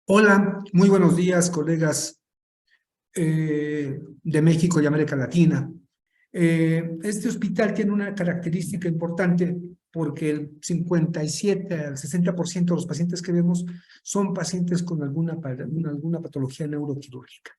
Hola, muy buenos días, colegas de México y América Latina. Este hospital tiene una característica importante porque el 57 al 60% de los pacientes que vemos son pacientes con alguna patología neuroquirúrgica.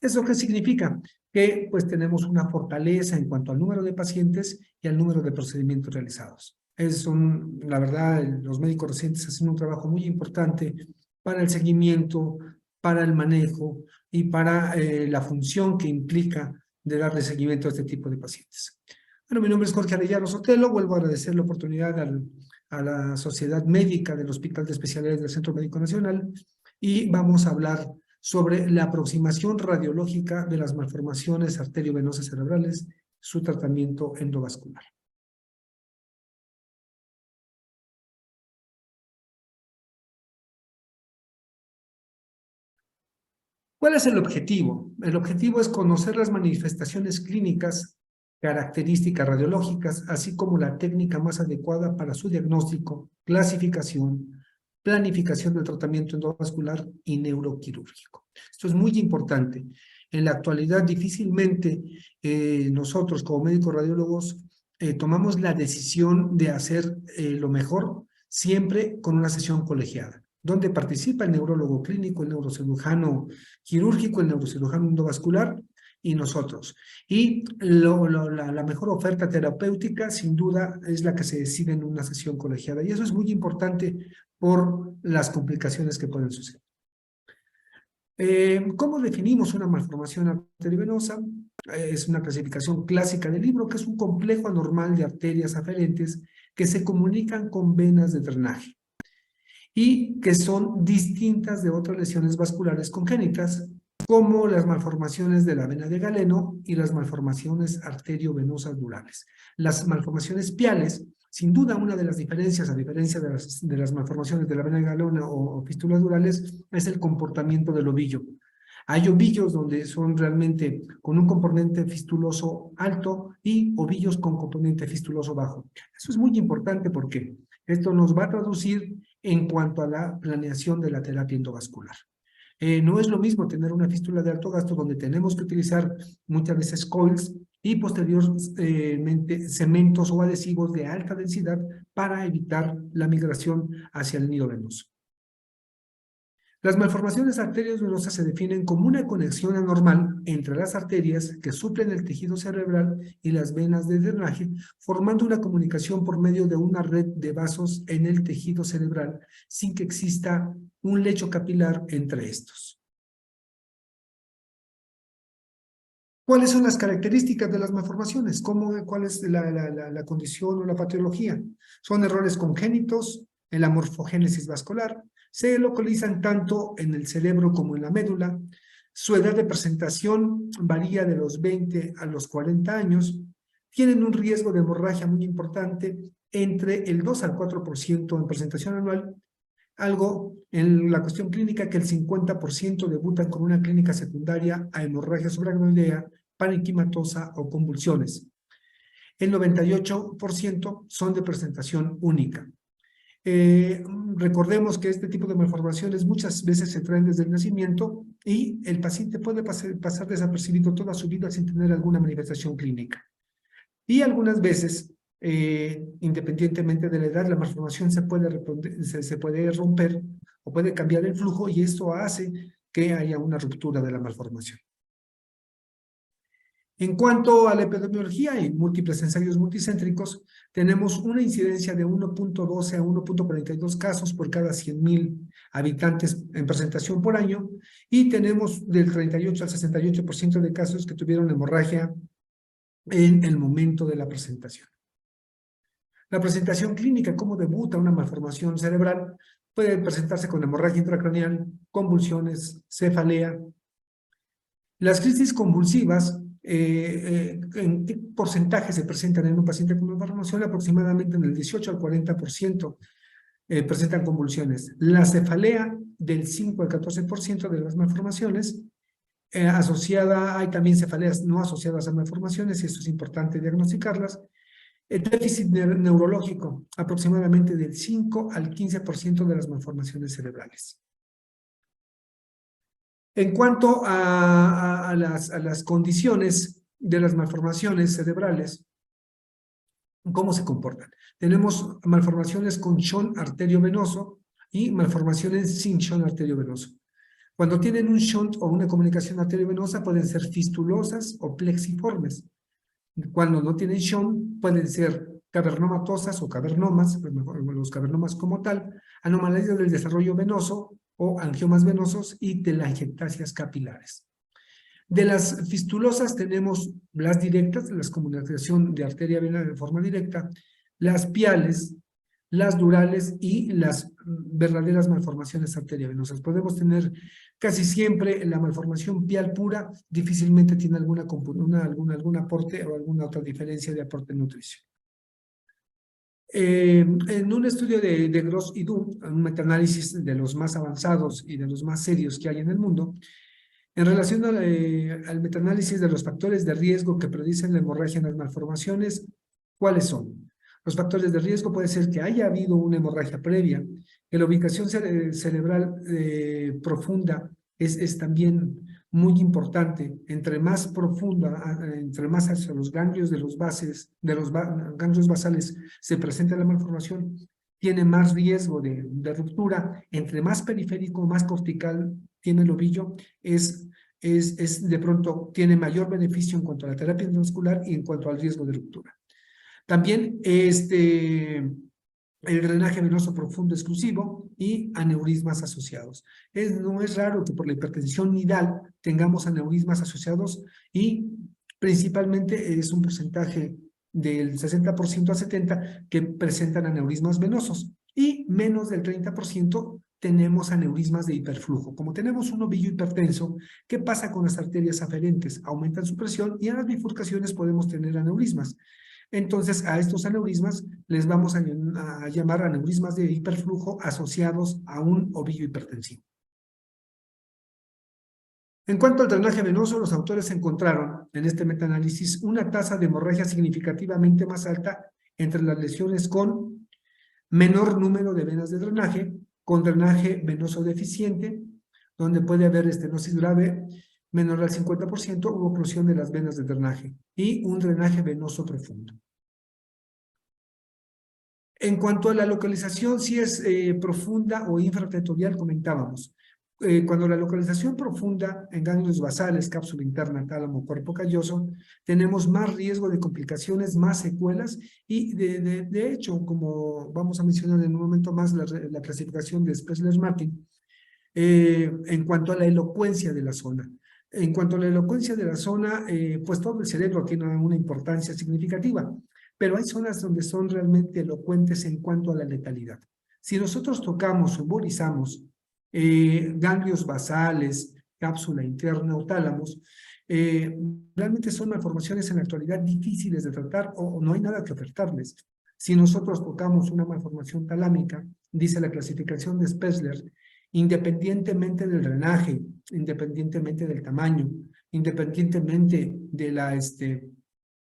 ¿Eso qué significa? Que pues tenemos una fortaleza en cuanto al número de pacientes y al número de procedimientos realizados. La verdad, los médicos residentes hacen un trabajo muy importante para el seguimiento, para el manejo y para la función que implica de darle seguimiento a este tipo de pacientes. Bueno, mi nombre es Jorge Arellano Sotelo, vuelvo a agradecer la oportunidad a la Sociedad Médica del Hospital de Especialidades del Centro Médico Nacional y vamos a hablar sobre la aproximación radiológica de las malformaciones arteriovenosas cerebrales, su tratamiento endovascular. ¿Cuál es el objetivo? El objetivo es conocer las manifestaciones clínicas, características radiológicas, así como la técnica más adecuada para su diagnóstico, clasificación, planificación del tratamiento endovascular y neuroquirúrgico. Esto es muy importante. En la actualidad, difícilmente nosotros como médicos radiólogos tomamos la decisión de hacer lo mejor siempre con una sesión colegiada, donde participa el neurólogo clínico, el neurocirujano quirúrgico, el neurocirujano endovascular y nosotros. Y la mejor oferta terapéutica, sin duda, es la que se decide en una sesión colegiada. Y eso es muy importante por las complicaciones que pueden suceder. ¿Cómo definimos una malformación arteriovenosa? Es una clasificación clásica del libro, que es un complejo anormal de arterias aferentes que se comunican con venas de drenaje y que son distintas de otras lesiones vasculares congénitas, como las malformaciones de la vena de Galeno y las malformaciones arteriovenosas durables. Las malformaciones piales, sin duda una de las diferencias, a diferencia de las malformaciones de la vena de Galeno o fístulas durales, es el comportamiento del ovillo. Hay ovillos donde son realmente con un componente fistuloso alto y ovillos con componente fistuloso bajo. Eso es muy importante porque esto nos va a traducir en cuanto a la planeación de la terapia endovascular. No es lo mismo tener una fístula de alto gasto donde tenemos que utilizar muchas veces coils y posteriormente cementos o adhesivos de alta densidad para evitar la migración hacia el nido venoso. Las malformaciones arteriovenosa se definen como una conexión anormal entre las arterias que suplen el tejido cerebral y las venas de drenaje, formando una comunicación por medio de una red de vasos en el tejido cerebral sin que exista un lecho capilar entre estos. ¿Cuáles son las características de las malformaciones? ¿Cuál es la condición o la patología? Son errores congénitos en la morfogénesis vascular, se localizan tanto en el cerebro como en la médula, su edad de presentación varía de los 20 a los 40 años, tienen un riesgo de hemorragia muy importante entre el 2 al 4% en presentación anual, algo en la cuestión clínica que el 50% debutan con una clínica secundaria a hemorragia subaracnoidea, parenquimatosa o convulsiones. El 98% son de presentación única. Recordemos que este tipo de malformaciones muchas veces se traen desde el nacimiento y el paciente puede pasar desapercibido toda su vida sin tener alguna manifestación clínica. Y algunas veces, independientemente de la edad, la malformación se puede romper o puede cambiar el flujo y esto hace que haya una ruptura de la malformación. En cuanto a la epidemiología y múltiples ensayos multicéntricos, tenemos una incidencia de 1.12 a 1.42 casos por cada 100,000 habitantes en presentación por año y tenemos del 38 al 68% de casos que tuvieron hemorragia en el momento de la presentación. La presentación clínica, cómo debuta una malformación cerebral, puede presentarse con hemorragia intracraneal, convulsiones, cefalea. Las crisis convulsivas, ¿en qué porcentaje se presentan en un paciente con malformación? Aproximadamente en el 18 al 40% presentan convulsiones. La cefalea del 5 al 14% de las malformaciones, hay también cefaleas no asociadas a malformaciones y esto es importante diagnosticarlas. El déficit neurológico, aproximadamente del 5 al 15% de las malformaciones cerebrales. En cuanto a las condiciones de las malformaciones cerebrales, ¿cómo se comportan? Tenemos malformaciones con shunt arteriovenoso y malformaciones sin shunt arteriovenoso. Cuando tienen un shunt o una comunicación arteriovenosa pueden ser fistulosas o plexiformes. Cuando no tienen shunt pueden ser cavernomatosas o cavernomas, los cavernomas como tal, anomalías del desarrollo venoso o angiomas venosos y telangiectasias capilares. De las fistulosas tenemos las directas, la comunicación de arteria-vena de forma directa, las piales, las durales y las verdaderas malformaciones arteriovenosas. Podemos tener casi siempre la malformación pial pura, difícilmente tiene algún aporte o alguna otra diferencia de aporte nutricio. En un estudio de Gross y Du, un metaanálisis de los más avanzados y de los más serios que hay en el mundo, en relación al metaanálisis de los factores de riesgo que predicen la hemorragia en las malformaciones, ¿cuáles son? Los factores de riesgo puede ser que haya habido una hemorragia previa, que la ubicación cerebral profunda es también muy importante. Entre más profunda, entre más hacia los ganglios de los ganglios basales se presenta la malformación, tiene más riesgo de ruptura. Entre más periférico, más cortical tiene el ovillo, de pronto tiene mayor beneficio en cuanto a la terapia endovascular y en cuanto al riesgo de ruptura. También el drenaje venoso profundo exclusivo y aneurismas asociados. No es raro que por la hipertensión nidal tengamos aneurismas asociados y principalmente es un porcentaje del 60% a 70% que presentan aneurismas venosos y menos del 30% tenemos aneurismas de hiperflujo. Como tenemos un ovillo hipertenso, ¿qué pasa con las arterias aferentes? Aumentan su presión y en las bifurcaciones podemos tener aneurismas. Entonces, a estos aneurismas les vamos a llamar aneurismas de hiperflujo asociados a un ovillo hipertensivo. En cuanto al drenaje venoso, los autores encontraron en este metaanálisis una tasa de hemorragia significativamente más alta entre las lesiones con menor número de venas de drenaje, con drenaje venoso deficiente, donde puede haber estenosis grave menor al 50% u oclusión de las venas de drenaje, y un drenaje venoso profundo. En cuanto a la localización, si es profunda o infratentorial, comentábamos. Cuando la localización profunda en ganglios basales, cápsula interna, tálamo, cuerpo calloso, tenemos más riesgo de complicaciones, más secuelas y de hecho, como vamos a mencionar en un momento más la clasificación de Spessler-Martin, en cuanto a la elocuencia de la zona. En cuanto a la elocuencia de la zona, pues todo el cerebro tiene una importancia significativa, pero hay zonas donde son realmente elocuentes en cuanto a la letalidad. Si nosotros tocamos o embolizamos ganglios basales, cápsula interna o tálamos, realmente son malformaciones en la actualidad difíciles de tratar o no hay nada que ofertarles. Si nosotros tocamos una malformación talámica, dice la clasificación de Spessler, independientemente del drenaje, independientemente del tamaño, independientemente de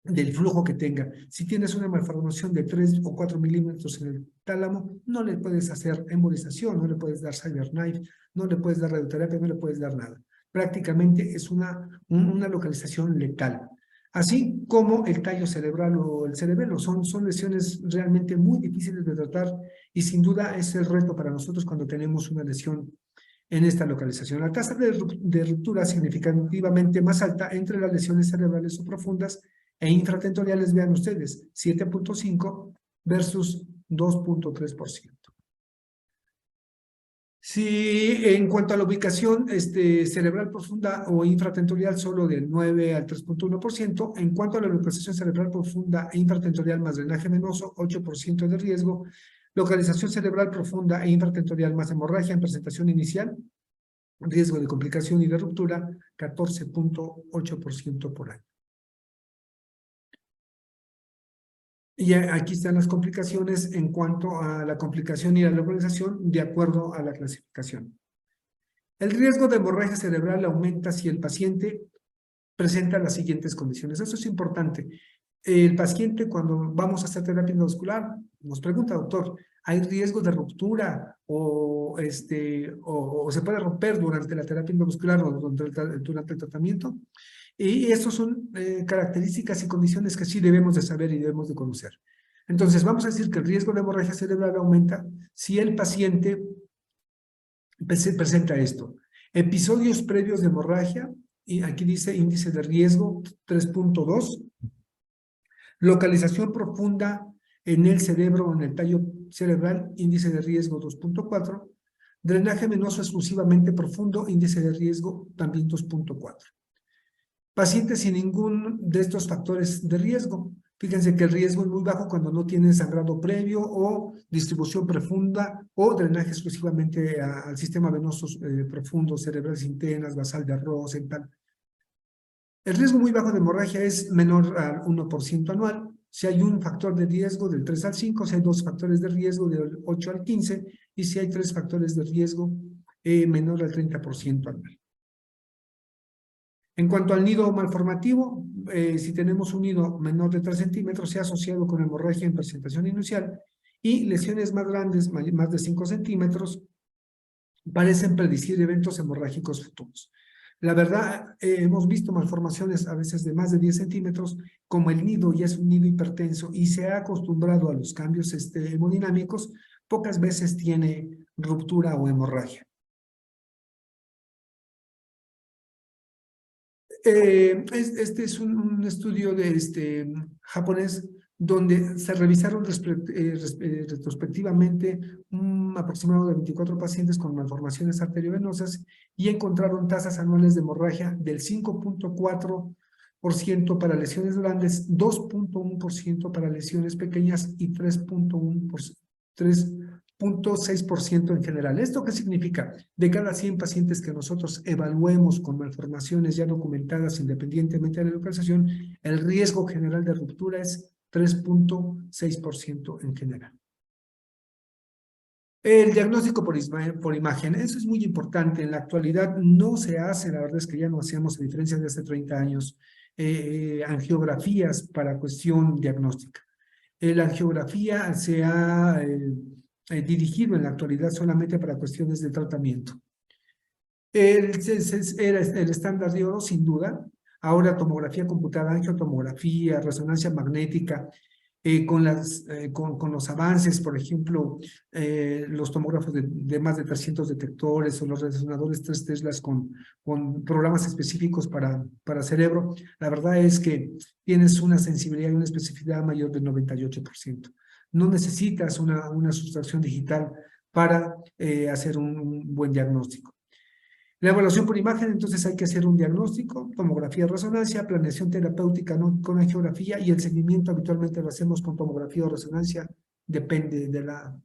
del flujo que tenga. Si tienes una malformación de 3 o 4 milímetros en el tálamo, no le puedes hacer embolización, no le puedes dar CyberKnife, no le puedes dar radioterapia, no le puedes dar nada. Prácticamente es una localización letal. Así como el tallo cerebral o el cerebelo, son lesiones realmente muy difíciles de tratar y sin duda es el reto para nosotros cuando tenemos una lesión en esta localización. La tasa de ruptura significativamente más alta entre las lesiones cerebrales o profundas e infratentoriales, vean ustedes, 7.5 versus 2.3%. Si en cuanto a la ubicación cerebral profunda o infratentorial, solo del 9 al 3.1%, en cuanto a la localización cerebral profunda e infratentorial más drenaje venoso, 8% de riesgo, localización cerebral profunda e infratentorial más hemorragia en presentación inicial, riesgo de complicación y de ruptura, 14.8% por año. Y aquí están las complicaciones en cuanto a la complicación y la localización de acuerdo a la clasificación. El riesgo de hemorragia cerebral aumenta si el paciente presenta las siguientes condiciones. Eso es importante. El paciente, cuando vamos a hacer terapia endovascular, nos pregunta, doctor, hay riesgo de ruptura o se puede romper durante la terapia endovascular o durante el tratamiento. Y estas son características y condiciones que sí debemos de saber y debemos de conocer. Entonces, vamos a decir que el riesgo de hemorragia cerebral aumenta si el paciente presenta esto. Episodios previos de hemorragia, y aquí dice índice de riesgo 3.2. Localización profunda en el cerebro o en el tallo cerebral, índice de riesgo 2.4. Drenaje venoso exclusivamente profundo, índice de riesgo también 2.4. Pacientes sin ningún de estos factores de riesgo. Fíjense que el riesgo es muy bajo cuando no tienen sangrado previo o distribución profunda o drenaje exclusivamente al sistema venoso profundo, cerebral sin tenas, basal de Rosenthal. El riesgo muy bajo de hemorragia es menor al 1% anual. Si hay un factor de riesgo del 3 al 5, si hay dos factores de riesgo del 8 al 15, y si hay tres factores de riesgo menor al 30% anual. En cuanto al nido malformativo, si tenemos un nido menor de 3 centímetros, se ha asociado con hemorragia en presentación inicial, y lesiones más grandes, más de 5 centímetros, parecen predecir eventos hemorrágicos futuros. La verdad, hemos visto malformaciones a veces de más de 10 centímetros, como el nido ya es un nido hipertenso y se ha acostumbrado a los cambios hemodinámicos, pocas veces tiene ruptura o hemorragia. Este es un estudio de japonés donde se revisaron retrospectivamente un aproximado de 24 pacientes con malformaciones arteriovenosas y encontraron tasas anuales de hemorragia del 5.4% para lesiones grandes, 2.1% para lesiones pequeñas y 3.6% en general. ¿Esto qué significa? De cada 100 pacientes que nosotros evaluemos con malformaciones ya documentadas independientemente de la localización, el riesgo general de ruptura es 3.6% en general. El diagnóstico por imagen, eso es muy importante. En la actualidad no se hace, la verdad es que ya no hacíamos, a diferencia de hace 30 años, angiografías para cuestión diagnóstica. La angiografía se ha dirigido en la actualidad solamente para cuestiones de tratamiento. Era el estándar de oro, sin duda. Ahora tomografía computada, angiotomografía, resonancia magnética, con los avances, por ejemplo, los tomógrafos de más de 300 detectores o los resonadores 3 Teslas con programas específicos para cerebro, la verdad es que tienes una sensibilidad y una especificidad mayor del 98%. No necesitas una sustracción digital para hacer un buen diagnóstico. La evaluación por imagen, entonces hay que hacer un diagnóstico, tomografía de resonancia, planeación terapéutica con angiografía, y el seguimiento habitualmente lo hacemos con tomografía o resonancia, depende de la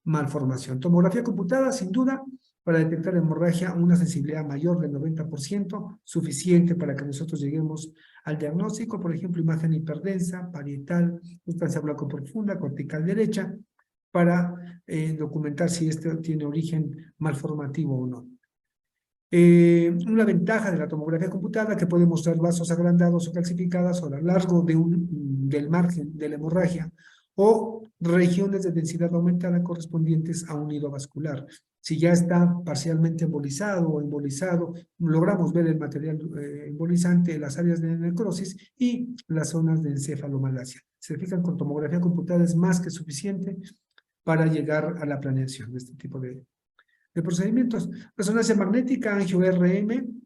malformación. Tomografía computada, sin duda, para detectar hemorragia, una sensibilidad mayor del 90%, suficiente para que nosotros lleguemos al diagnóstico, por ejemplo, imagen hiperdensa, parietal, sustancia blanco profunda, cortical derecha, para documentar si este tiene origen malformativo o no. Una ventaja de la tomografía computada que puede mostrar vasos agrandados o calcificadas a lo largo del margen de la hemorragia o regiones de densidad aumentada correspondientes a un nido vascular. Si ya está parcialmente embolizado o embolizado, logramos ver el material embolizante, las áreas de necrosis y las zonas de encefalomalacia. Se fijan, con tomografía computada es más que suficiente para llegar a la planeación de este tipo de procedimientos. Resonancia magnética, angio-RM,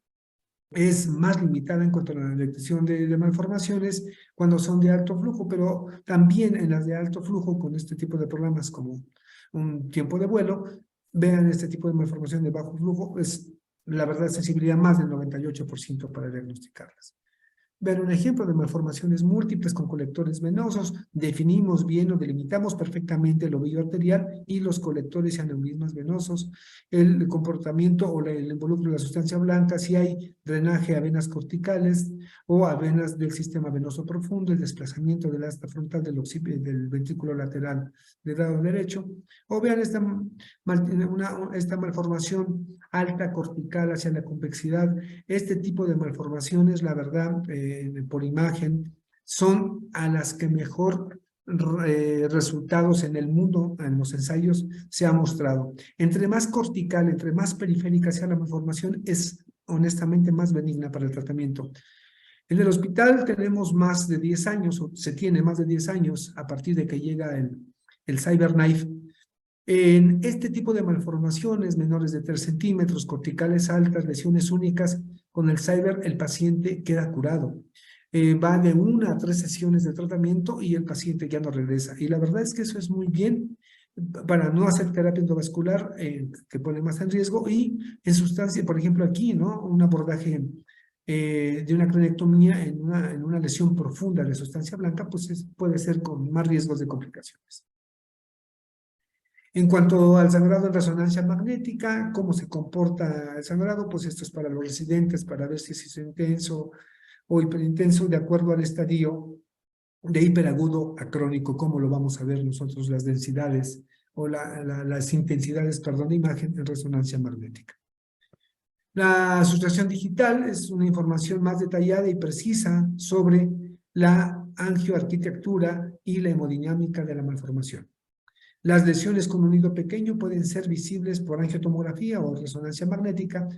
es más limitada en cuanto a la detección de malformaciones cuando son de alto flujo, pero también en las de alto flujo, con este tipo de programas como un tiempo de vuelo, vean este tipo de malformación de bajo flujo, es la verdad sensibilidad más del 98% para diagnosticarlas. Ver un ejemplo de malformaciones múltiples con colectores venosos, definimos bien o delimitamos perfectamente el ovillo arterial y los colectores y aneurismas venosos, el comportamiento o el involucro de la sustancia blanca, si hay drenaje a venas corticales o a venas del sistema venoso profundo, el desplazamiento del asta frontal del ventrículo lateral del lado derecho, o vean esta malformación alta cortical hacia la convexidad. Este tipo de malformaciones, la verdad, por imagen, son a las que mejor resultados en el mundo, en los ensayos, se ha mostrado. Entre más cortical, entre más periférica sea la malformación, es honestamente más benigna para el tratamiento. En el hospital tenemos más de 10 años, o se tiene más de 10 años, a partir de que llega el CyberKnife. En este tipo de malformaciones menores de 3 centímetros, corticales altas, lesiones únicas, con el Cyber el paciente queda curado. Va de 1 a 3 sesiones de tratamiento y el paciente ya no regresa. Y la verdad es que eso es muy bien para no hacer terapia endovascular que pone más en riesgo, y en sustancia, por ejemplo aquí, ¿no? Un abordaje de una cranectomía en una lesión profunda de sustancia blanca, pues puede ser con más riesgos de complicaciones. En cuanto al sangrado en resonancia magnética, ¿cómo se comporta el sangrado? Pues esto es para los residentes, para ver si es intenso o hiperintenso, de acuerdo al estadio de hiperagudo a crónico, cómo lo vamos a ver nosotros, las densidades o las intensidades, perdón, de imagen en resonancia magnética. La sustracción digital es una información más detallada y precisa sobre la angioarquitectura y la hemodinámica de la malformación. Las lesiones con un nido pequeño pueden ser visibles por angiotomografía o resonancia magnética.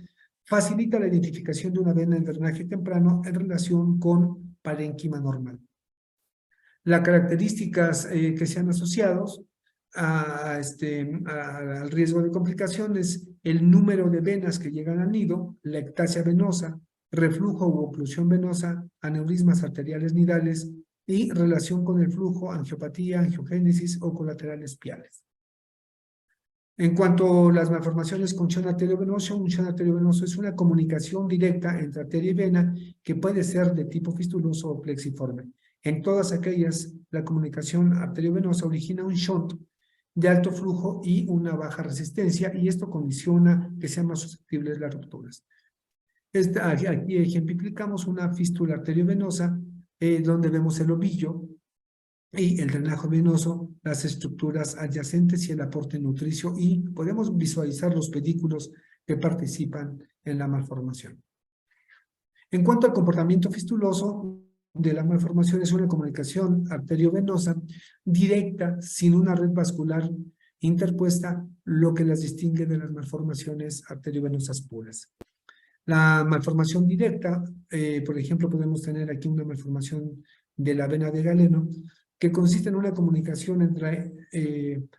Facilita la identificación de una vena en drenaje temprano en relación con parénquima normal. Las características que se han asociado al riesgo de complicaciones: el número de venas que llegan al nido, la ectasia venosa, reflujo u oclusión venosa, aneurismas arteriales nidales y relación con el flujo, angiopatía, angiogénesis o colaterales piales. En cuanto a las malformaciones con shunт arteriovenoso, un shunт arteriovenoso es una comunicación directa entre arteria y vena que puede ser de tipo fistuloso o plexiforme. En todas aquellas, la comunicación arteriovenosa origina un shunt de alto flujo y una baja resistencia, y esto condiciona que sean más susceptibles las rupturas. Aquí ejemplificamos una fístula arteriovenosa donde vemos el ovillo y el drenaje venoso, las estructuras adyacentes y el aporte nutricio, y podemos visualizar los pedículos que participan en la malformación. En cuanto al comportamiento fistuloso de la malformación, es una comunicación arteriovenosa directa sin una red vascular interpuesta, lo que las distingue de las malformaciones arteriovenosas puras. La malformación directa, por ejemplo, podemos tener aquí una malformación de la vena de Galeno, que consiste en una comunicación entre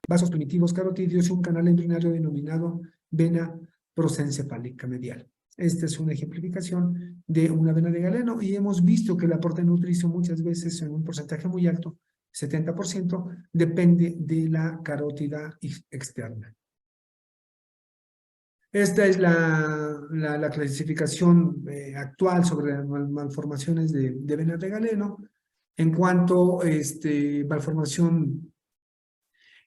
vasos primitivos carotídeos y un canal embrionario denominado vena prosencefálica medial. Esta es una ejemplificación de una vena de Galeno, y hemos visto que el aporte nutricio muchas veces, en un porcentaje muy alto, 70%, depende de la carótida externa. Esta es la clasificación actual sobre las malformaciones de venas de Galeno. En cuanto malformación,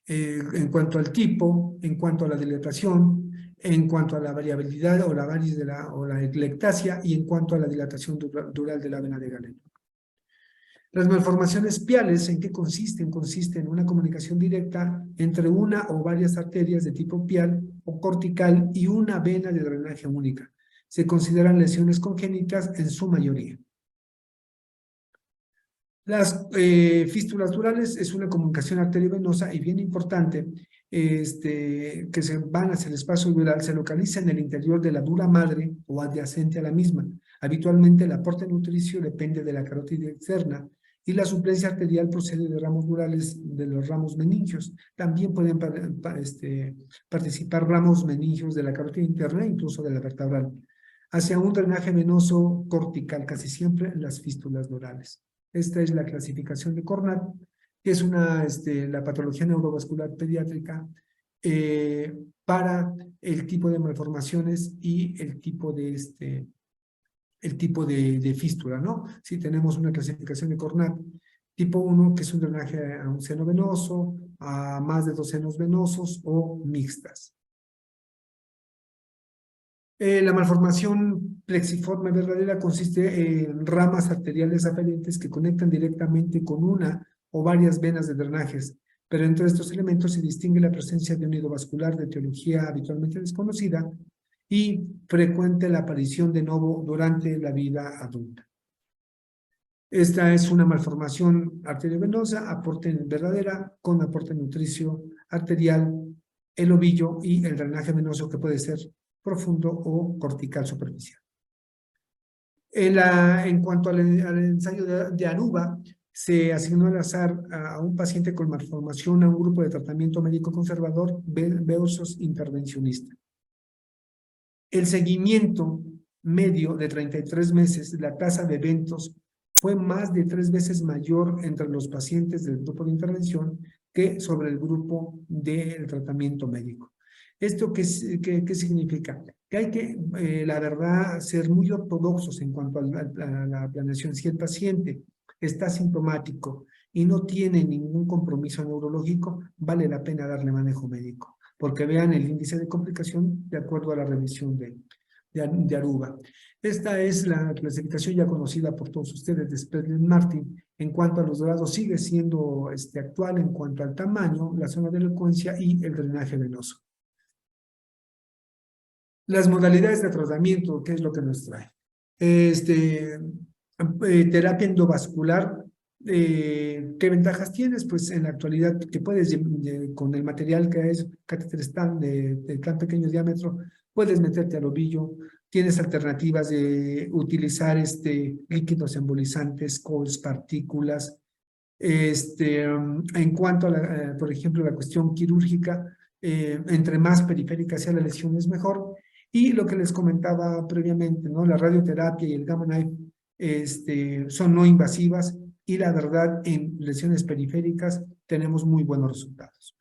en cuanto al tipo, en cuanto a la dilatación, en cuanto a la variabilidad o la variz o la eclectasia, y en cuanto a la dilatación dural de la vena de Galeno. Las malformaciones piales, ¿en qué consisten? Consisten en una comunicación directa entre una o varias arterias de tipo pial o cortical y una vena de drenaje única. Se consideran lesiones congénitas en su mayoría. Las fístulas durales es una comunicación arteriovenosa, y bien importante, que se van hacia el espacio dural, se localiza en el interior de la dura madre o adyacente a la misma. Habitualmente el aporte nutricio depende de la carótida externa, y la suplencia arterial procede de ramos durales de los ramos meningios. También pueden participar ramos meningios de la carótida interna, incluso de la vertebral, hacia un drenaje venoso cortical, casi siempre en las fístulas durales. Esta es la clasificación de Cornat, que es la patología neurovascular pediátrica para el tipo de malformaciones y el tipo de fístula, ¿no? Si tenemos una clasificación de Cornat tipo 1, que es un drenaje a un seno venoso, a más de 2 senos venosos o mixtas. La malformación plexiforme verdadera consiste en ramas arteriales aferentes que conectan directamente con una o varias venas de drenajes, pero entre estos elementos se distingue la presencia de un nido vascular de etiología habitualmente desconocida y frecuente la aparición de novo durante la vida adulta. Esta es una malformación arteriovenosa, aporte verdadera, con aporte nutricio arterial, el ovillo y el drenaje venoso que puede ser profundo o cortical superficial. En cuanto al ensayo de Aruba, se asignó al azar a un paciente con malformación a un grupo de tratamiento médico conservador versus intervencionista. El seguimiento medio de 33 meses, la tasa de eventos fue más de 3 veces mayor entre los pacientes del grupo de intervención que sobre el grupo del tratamiento médico. ¿Esto qué significa? Que hay que, la verdad, ser muy ortodoxos en cuanto a la planeación. Si el paciente está sintomático y no tiene ningún compromiso neurológico, vale la pena darle manejo médico, porque vean el índice de complicación de acuerdo a la revisión de Aruba. Esta es la clasificación ya conocida por todos ustedes de Spradlin-Martin. En cuanto a los grados, sigue siendo actual en cuanto al tamaño, la zona de elocuencia y el drenaje venoso. Las modalidades de tratamiento, ¿qué es lo que nos trae? Terapia endovascular, ¿qué ventajas tienes? Pues en la actualidad que puedes, con el material que es catéter Stam de tan pequeño diámetro, puedes meterte al ovillo. Tienes alternativas de utilizar líquidos embolizantes, cols, partículas. En cuanto a, por ejemplo, la cuestión quirúrgica, entre más periférica sea la lesión es mejor. Y lo que les comentaba previamente, ¿no? La radioterapia y el Gamma Knife son no invasivas y la verdad en lesiones periféricas tenemos muy buenos resultados.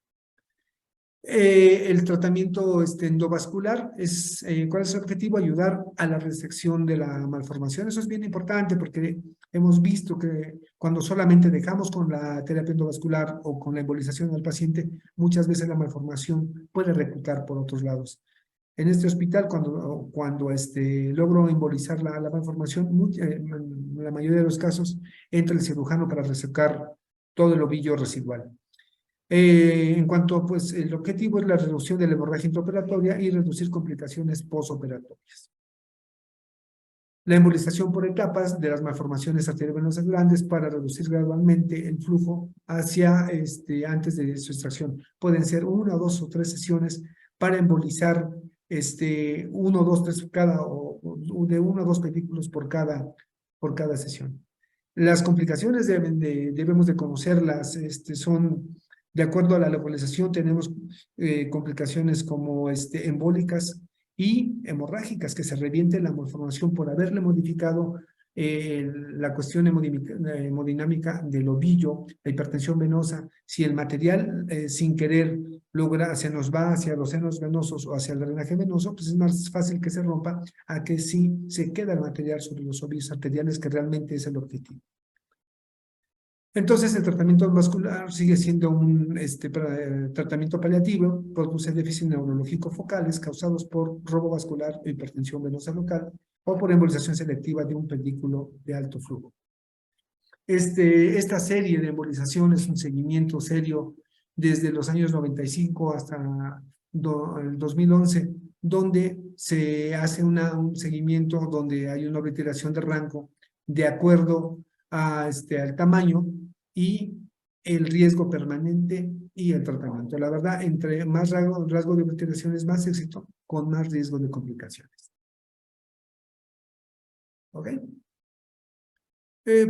El tratamiento endovascular es, ¿cuál es el objetivo? Ayudar a la resección de la malformación. Eso es bien importante porque hemos visto que cuando solamente dejamos con la terapia endovascular o con la embolización del paciente, muchas veces la malformación puede reclutar por otros lados. En este hospital, cuando logro embolizar la malformación, en la mayoría de los casos, entra el cirujano para resecar todo el ovillo residual. En cuanto, pues, el objetivo es la reducción de la hemorragia intraoperatoria y reducir complicaciones postoperatorias. La embolización por etapas de las malformaciones arteriovenosas grandes para reducir gradualmente el flujo hacia, antes de su extracción. Pueden ser 1, 2 o 3 sesiones para embolizar 1, 2, 3 o de 1 a 2 pedículos por cada sesión. Las complicaciones debemos de conocerlas, son de acuerdo a la localización. Tenemos complicaciones como embólicas y hemorrágicas, que se reviente la malformación por haberle modificado la cuestión hemodinámica del ovillo, la hipertensión venosa. Si el material sin querer se nos va hacia los senos venosos o hacia el drenaje venoso, pues es más fácil que se rompa a que sí se queda el material sobre los ovillos arteriales, que realmente es el objetivo. Entonces, el tratamiento vascular sigue siendo un tratamiento paliativo, produce déficit neurológico focales causados por robo vascular o hipertensión venosa local o por embolización selectiva de un pedículo de alto flujo. Esta serie de embolización es un seguimiento serio desde los años 95 hasta el 2011, donde se hace un seguimiento donde hay una retiración de rango de acuerdo a, al tamaño y el riesgo permanente y el tratamiento. La verdad, entre más rasgo de retiraciones, más éxito, con más riesgo de complicaciones. ¿Ok?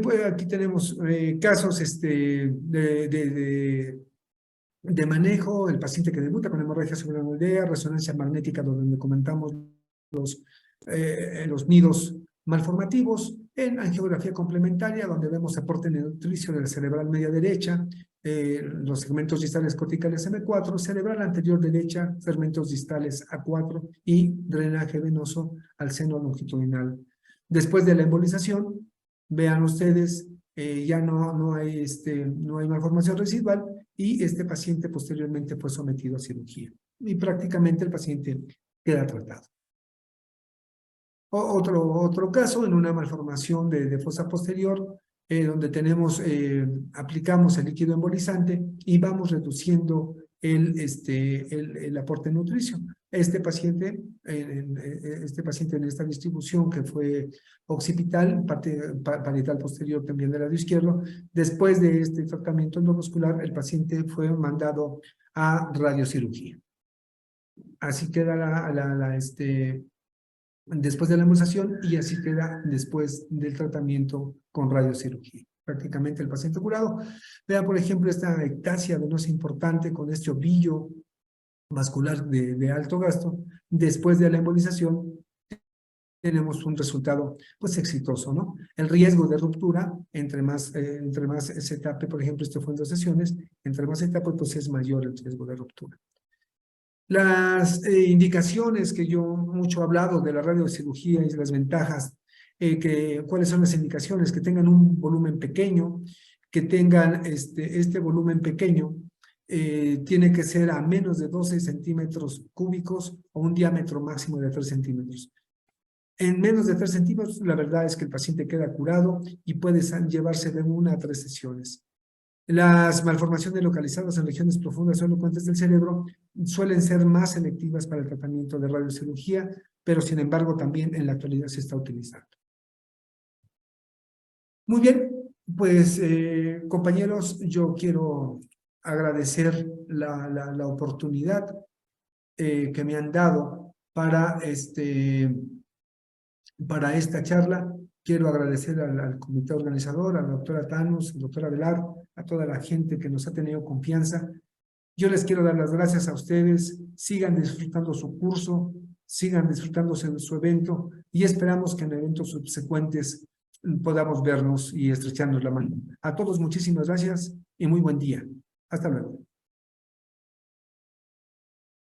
Pues aquí tenemos casos de manejo. El paciente que debuta con hemorragia subaracnoidea, resonancia magnética, donde comentamos los nidos malformativos, en angiografía complementaria, donde vemos aporte nutricio de la cerebral media derecha, los segmentos distales corticales M4, cerebral anterior derecha, segmentos distales A4 y drenaje venoso al seno longitudinal. Después de la embolización, vean ustedes, ya no hay malformación residual y este paciente posteriormente fue sometido a cirugía y prácticamente el paciente queda tratado. Otro caso, en una malformación de fosa posterior, donde aplicamos el líquido embolizante y vamos reduciendo el aporte nutricio. Este paciente en esta distribución que fue occipital, parietal posterior también del lado izquierdo, después de este tratamiento endovascular, el paciente fue mandado a radiocirugía. Así queda después de la embolización y así queda después del tratamiento con radiocirugía. Prácticamente el paciente curado. Vea, por ejemplo, esta ectasia venosa importante con este ovillo vascular de alto gasto. Después de la embolización tenemos un resultado pues exitoso, ¿no? El riesgo de ruptura, entre más se tape, por ejemplo, esto fue en 2 sesiones, entre más se tape, pues es mayor el riesgo de ruptura. Las indicaciones que yo mucho he hablado de la radiocirugía y las ventajas, ¿cuáles son las indicaciones? Que tengan un volumen pequeño, que tengan este volumen pequeño, tiene que ser a menos de 12 centímetros cúbicos o un diámetro máximo de 3 centímetros. En menos de 3 centímetros, la verdad es que el paciente queda curado y puede llevarse de 1 a 3 sesiones. Las malformaciones localizadas en regiones profundas o elocuentes del cerebro suelen ser más selectivas para el tratamiento de radiocirugía, pero sin embargo también en la actualidad se está utilizando. Muy bien, pues compañeros, yo quiero agradecer la oportunidad que me han dado para esta charla. Quiero agradecer al comité organizador, a la doctora Thanos, a la doctora Velar, a toda la gente que nos ha tenido confianza. Yo les quiero dar las gracias a ustedes. Sigan disfrutando su curso, sigan disfrutándose de su evento y esperamos que en eventos subsecuentes podamos vernos y estrecharnos la mano. A todos muchísimas gracias y muy buen día. Hasta luego.